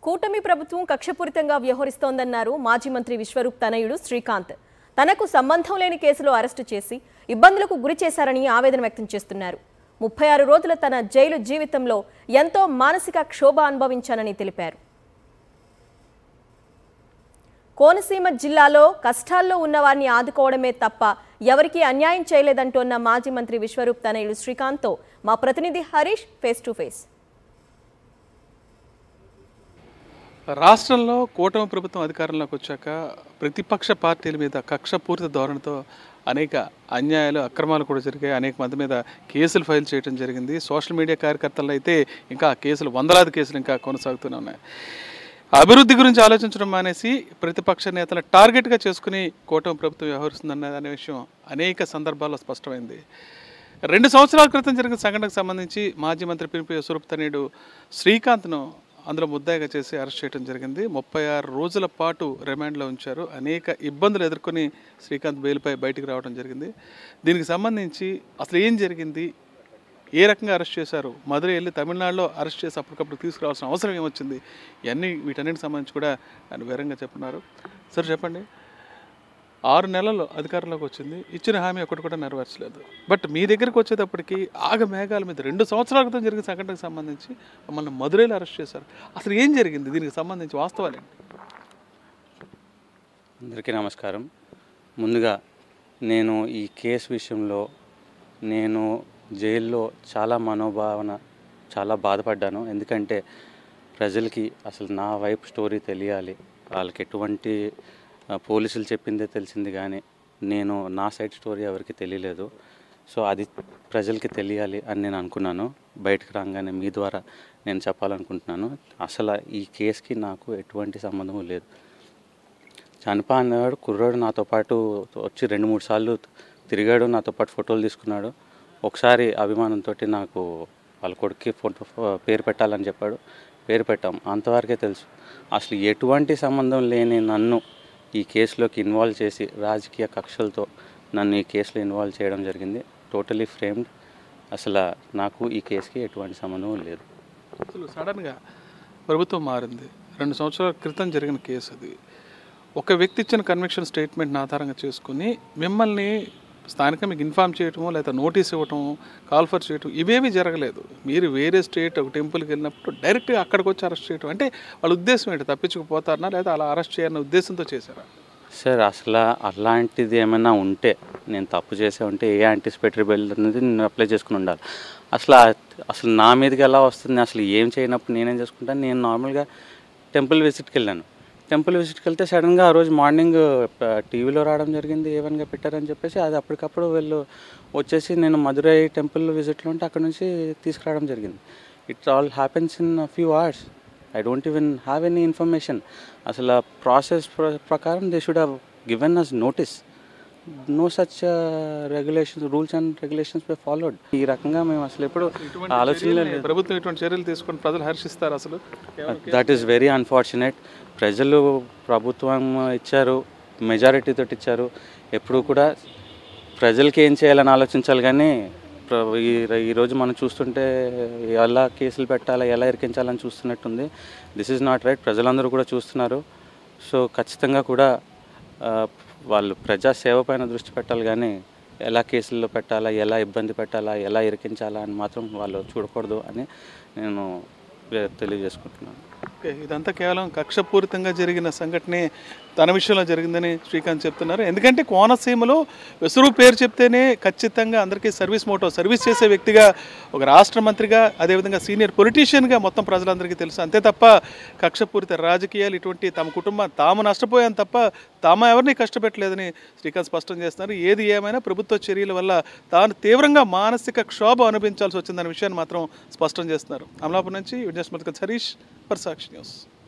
కూటమి ప్రభుత్వం కక్షపూరితంగా వ్యవహరిస్తోందన్నారు మాజీ మంత్రి విశ్వరూప్ తనయుడు శ్రీకాంత్. తనకు సంబంధం లేని కేసులో అరెస్టు చేసి ఇబ్బందులకు గురి చేశారని ఆవేదన వ్యక్తం చేస్తున్నారు. 36 రోజుల తన జైలు జీవితంలో ఎంతో మానసిక క్షోభ అనుభవించానని తెలిపారు. కోనసీమ జిల్లాలో కష్టాల్లో ఉన్నవారిని ఆదుకోవడమే తప్ప ఎవరికీ అన్యాయం చేయలేదంటోన్న మాజీ మంత్రి విశ్వరూప్ తనయుడు శ్రీకాంత్తో మా ప్రతినిధి హరీష్ ఫేస్ టు ఫేస్. రాష్ట్రంలో కూటమి ప్రభుత్వం అధికారంలోకి వచ్చాక ప్రతిపక్ష పార్టీల మీద కక్షపూరిత ధోరణితో అనేక అన్యాయాలు అక్రమాలు కూడా జరిగాయి. అనేక మంది మీద కేసులు ఫైల్ చేయడం జరిగింది. సోషల్ మీడియా కార్యకర్తలు అయితే ఇంకా కేసులు, వందలాది కేసులు ఇంకా కొనసాగుతూనే ఉన్నాయి. అభివృద్ధి గురించి ఆలోచించడం మానేసి ప్రతిపక్ష నేతల టార్గెట్గా చేసుకుని కూటమి ప్రభుత్వం వ్యవహరిస్తుందనే విషయం అనేక సందర్భాల్లో స్పష్టమైంది. 2 సంవత్సరాల క్రితం జరిగిన సంఘటనకు సంబంధించి మాజీ మంత్రి పినిపి విశ్వరూప్ తనయుడు శ్రీకాంత్ను అందులో ముద్దాయిగా చేసి అరెస్ట్ చేయడం జరిగింది. 36 రోజుల పాటు రిమాండ్లో ఉంచారు. అనేక ఇబ్బందులు ఎదుర్కొని శ్రీకాంత్ బెయిల్పై బయటికి రావడం జరిగింది. దీనికి సంబంధించి అసలు ఏం జరిగింది, ఏ రకంగా అరెస్ట్ చేశారు, మధురై వెళ్ళి తమిళనాడులో అరెస్ట్ చేసి అప్పటికప్పుడు తీసుకురావాల్సిన అవసరం ఏమొచ్చింది, వీటన్నిటికి సంబంధించి కూడా ఆయన వివరంగా చెప్తున్నారు. సార్ చెప్పండి, 6 నెలలు అధికారంలోకి వచ్చింది, ఇచ్చిన హామీ ఒకటి కూడా నెరవేర్చలేదు. బట్ మీ దగ్గరికి వచ్చేటప్పటికి మేఘాల మీద 2 సంవత్సరాల క్రితం జరిగిన సంఘటనకు సంబంధించి మమ్మల్ని మధురైలో అరెస్ట్ చేశారు. అసలు ఏం జరిగింది, దీనికి సంబంధించి వాస్తవాలు ఏంటి? అందరికీ నమస్కారం. ముందుగా నేను ఈ కేసు విషయంలో నేను జైల్లో చాలా బాధపడ్డాను. ఎందుకంటే ప్రజలకి అసలు నా వైపు స్టోరీ తెలియాలి, వాళ్ళకి ఎటువంటి పోలీసులు చెప్పిందే తెలిసింది కానీ నా సైడ్ స్టోరీ ఎవరికి తెలియలేదు. సో అది ప్రజలకి తెలియాలి అని నేను అనుకున్నాను. బయటకు రాగానే మీ ద్వారా నేను చెప్పాలనుకుంటున్నాను. అసలు ఈ కేసుకి నాకు ఎటువంటి సంబంధం లేదు. చనిపోయినాడు కుర్రాడు నాతో పాటు వచ్చి 2-3 సార్లు తిరిగాడు, నాతో పాటు ఫోటోలు తీసుకున్నాడు. ఒకసారి అభిమానంతో నాకు వాళ్ళ కొడుక్కి పేరు పెట్టాలని చెప్పాడు, పేరు పెట్టాం. అంతవరకే తెలుసు. అసలు ఎటువంటి సంబంధం లేని నన్ను ఈ కేసులోకి ఇన్వాల్వ్ చేసి రాజకీయ కక్షలతో నన్ను ఈ కేసులో ఇన్వాల్వ్ చేయడం జరిగింది. Totally framed. అసలు నాకు ఈ కేసుకి ఎటువంటి సంబంధం లేదు. అసలు సడన్గా ప్రభుత్వం మారింది. 2 సంవత్సరాల క్రితం జరిగిన కేసు అది. ఒక వ్యక్తి ఇచ్చిన కన్విక్షన్ స్టేట్మెంట్ని ఆధారంగా చేసుకుని మిమ్మల్ని స్థానికంగా మీకు ఇన్ఫార్మ్ చేయటము, లేదా నోటీస్ ఇవ్వటము, కాల్ఫర్ చేయటం ఇవేమీ జరగలేదు. మీరు వేరే స్టేట్ ఒక టెంపుల్కి వెళ్ళినప్పుడు డైరెక్ట్గా అక్కడికి వచ్చి అరెస్ట్ చేయటం అంటే వాళ్ళ ఉద్దేశం ఏంటి? తప్పించుకుపోతారనా లేదా అలా అరెస్ట్ చేయాలన్న ఉద్దేశంతో చేశారా? సార్ అసలు అలాంటిది ఏమైనా ఉంటే, నేను తప్పు చేసే ఉంటే ఏ యాంటిసిపేటరీ బెయిల్ అనేది నేను అప్లై చేసుకుని ఉండాలి. అసలు నా మీదకి ఎలా వస్తుంది, అసలు ఏం చేయనప్పుడు నేనేం చేసుకుంటాను. నేను నార్మల్గా టెంపుల్ విజిట్కి వెళ్ళాను. టెంపుల్ విజిట్కి వెళ్తే సడన్గా ఆ రోజు మార్నింగ్ టీవీలో రావడం జరిగింది, ఏవన్గా పెట్టారని చెప్పేసి అది అప్పటికప్పుడు వచ్చేసి నేను మధురై టెంపుల్ విజిట్లో ఉంటే అక్కడ నుంచి తీసుకురావడం జరిగింది. It's all happens in few hours. I don't even have any information. అసలు ప్రాసెస్ ప్రకారం they should have given us notice. No such regulations, rules and regulations were followed. ఈ రకంగా మేము అసలు ఎప్పుడు ఆలోచన ప్రభుత్వం ఇటువంటి చర్యలు తీసుకొని ప్రజలు హర్షిస్తారు. అసలు దట్ ఈస్ వెరీ అన్ఫార్చునేట్. ప్రజలు ప్రభుత్వం ఇచ్చారు, మెజారిటీతో ఇచ్చారు. ఎప్పుడు కూడా ప్రజలకి ఏం చేయాలని ఆలోచించాలి. కానీ ఈరోజు మనం చూస్తుంటే ఎలా కేసులు పెట్టాలా, ఎలా ఇరికించాలని చూస్తున్నట్టుంది. This is not right. ప్రజలందరూ కూడా చూస్తున్నారు. సో ఖచ్చితంగా కూడా వాళ్ళు ప్రజాసేవ పైన దృష్టి పెట్టాలి. కానీ ఎలా కేసుల్లో పెట్టాలా, ఎలా ఇబ్బంది పెట్టాలా, ఎలా ఇరికించాలా అని మాత్రం వాళ్ళు చూడకూడదు అని నేను తెలియజేసుకుంటున్నాను. ఓకే, ఇదంతా కేవలం కక్షపూరితంగా జరిగిన సంఘటనే తన విషయంలో జరిగిందని శ్రీకాంత్ చెప్తున్నారు. ఎందుకంటే కోనసీమలో విశ్వరూప్ పేరు చెప్తేనే ఖచ్చితంగా అందరికీ సర్వీస్ చేసే వ్యక్తిగా, ఒక రాష్ట్ర మంత్రిగా, అదేవిధంగా సీనియర్ పొలిటీషియన్గా మొత్తం ప్రజలందరికీ తెలుసు. అంతే తప్ప కక్షపూరిత రాజకీయాలు ఇటువంటి తమ కుటుంబం తాము నష్టపోయాను తప్ప తాము ఎవరిని కష్టపెట్టలేదని శ్రీకాంత్ స్పష్టం చేస్తున్నారు. ఏది ఏమైనా ప్రభుత్వ చర్యల వల్ల తాను తీవ్రంగా మానసిక క్షోభ అనుభవించాల్సి వచ్చిందనే విషయాన్ని మాత్రం స్పష్టం చేస్తున్నారు. అమలాపురం నుంచి విజయస్మృతి హరీష్, సాక్షి న్యూస్.